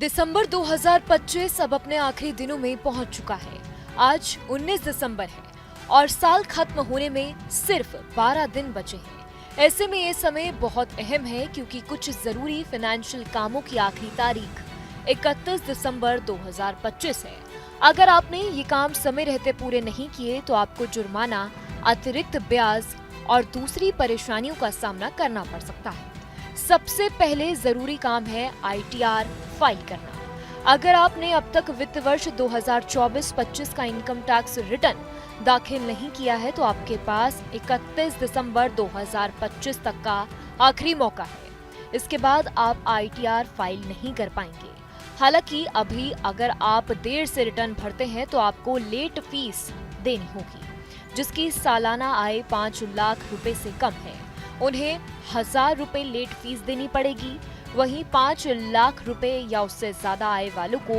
दिसंबर 2025 अब अपने आखिरी दिनों में पहुंच चुका है। आज 19 दिसंबर है और साल खत्म होने में सिर्फ 12 दिन बचे हैं। ऐसे में ये समय बहुत अहम है क्योंकि कुछ जरूरी फाइनेंशियल कामों की आखिरी तारीख 31 दिसंबर 2025 है। अगर आपने ये काम समय रहते पूरे नहीं किए तो आपको जुर्माना, अतिरिक्त ब्याज और दूसरी परेशानियों का सामना करना पड़ सकता है। सबसे पहले जरूरी काम है ITR फाइल करना। अगर आपने अब तक वित्त वर्ष 2024-25 का इनकम टैक्स रिटर्न दाखिल नहीं किया है तो आपके पास 31 दिसंबर 2025 तक का आखिरी मौका है। इसके बाद आप ITR फाइल नहीं कर पाएंगे। हालांकि अभी अगर आप देर से रिटर्न भरते हैं तो आपको लेट फीस देनी होगी, जिसकी सालाना आय 5 लाख रुपए से कम है। उन्हें 1000 रुपए लेट फीस देनी पड़ेगी। वहीं 5 लाख रुपए या उससे ज्यादा आय वालों को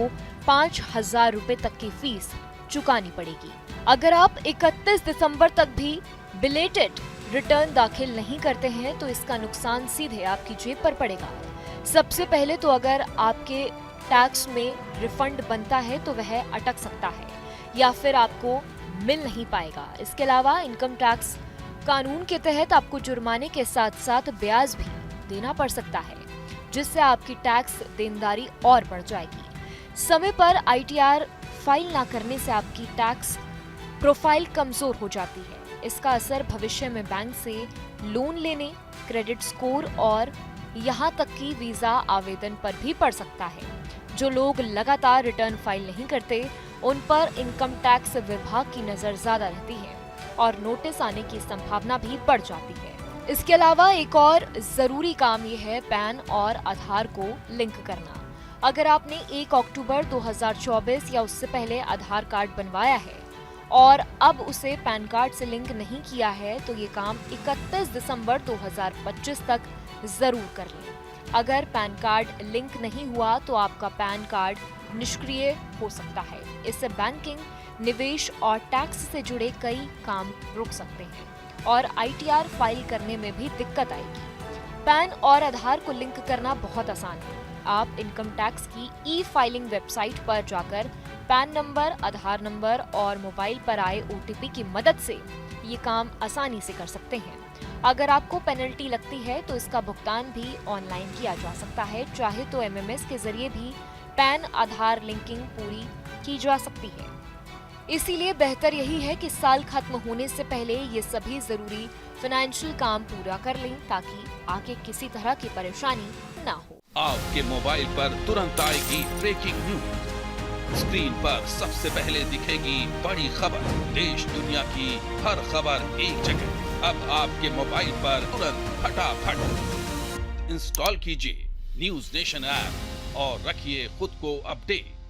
5000 रुपए तक की फीस चुकानी पड़ेगी। अगर आप 31 दिसंबर तक भी बिलेटेड रिटर्न दाखिल नहीं करते हैं तो इसका नुकसान सीधे आपकी जेब पर पड़ेगा। सबसे पहले तो अगर आपके टैक्स में रिफंड बनता है तो वह अटक सकता है या फिर आपको मिल नहीं पाएगा। इसके अलावा इनकम टैक्स कानून के तहत आपको जुर्माने के साथ साथ ब्याज भी देना पड़ सकता है, जिससे आपकी टैक्स देनदारी और बढ़ जाएगी। समय पर ITR फाइल ना करने से आपकी टैक्स प्रोफाइल कमजोर हो जाती है। इसका असर भविष्य में बैंक से लोन लेने, क्रेडिट स्कोर और यहाँ तक कि वीजा आवेदन पर भी पड़ सकता है। जो लोग लगातार रिटर्न फाइल नहीं करते उन पर इनकम टैक्स विभाग की नजर ज्यादा रहती है और नोटिस आने की संभावना भी बढ़ जाती है। इसके अलावा एक और जरूरी काम ये है पैन और आधार को लिंक करना। अगर आपने 1 अक्टूबर 2024 या उससे पहले आधार कार्ड बनवाया है और अब उसे पैन कार्ड से लिंक नहीं किया है तो ये काम 31 दिसंबर 2025 तक जरूर कर लें। अगर पैन कार्ड लिंक नहीं हुआ तो आपका पैन कार्ड निष्क्रिय हो सकता है। इससे बैंकिंग, निवेश और टैक्स से जुड़े कई काम रुक सकते हैं और ITR फाइल करने में भी दिक्कत आएगी। पैन और आधार को लिंक करना बहुत आसान है। आप इनकम टैक्स की ई-फाइलिंग वेबसाइट पर जाकर पैन नंबर, आधार नंबर और मोबाइल पर आए OTP की मदद से ये काम आसानी से कर सकते हैं। अगर आपको पेनल्टी लगती है तो इसका भुगतान भी ऑनलाइन किया जा सकता है, चाहे तो MMS के जरिए भी पैन आधार लिंकिंग पूरी की जा सकती है। इसीलिए बेहतर यही है कि साल खत्म होने से पहले ये सभी जरूरी फाइनेंशियल काम पूरा कर लें ताकि आगे किसी तरह की परेशानी ना हो। आपके मोबाइल पर तुरंत आएगी ब्रेकिंग न्यूज। स्क्रीन पर सबसे पहले दिखेगी बड़ी खबर। देश दुनिया की हर खबर एक जगह। अब आपके मोबाइल पर तुरंत फटाफट इंस्टॉल कीजिए न्यूज़ नेशन ऐप और रखिए खुद को अपडेट।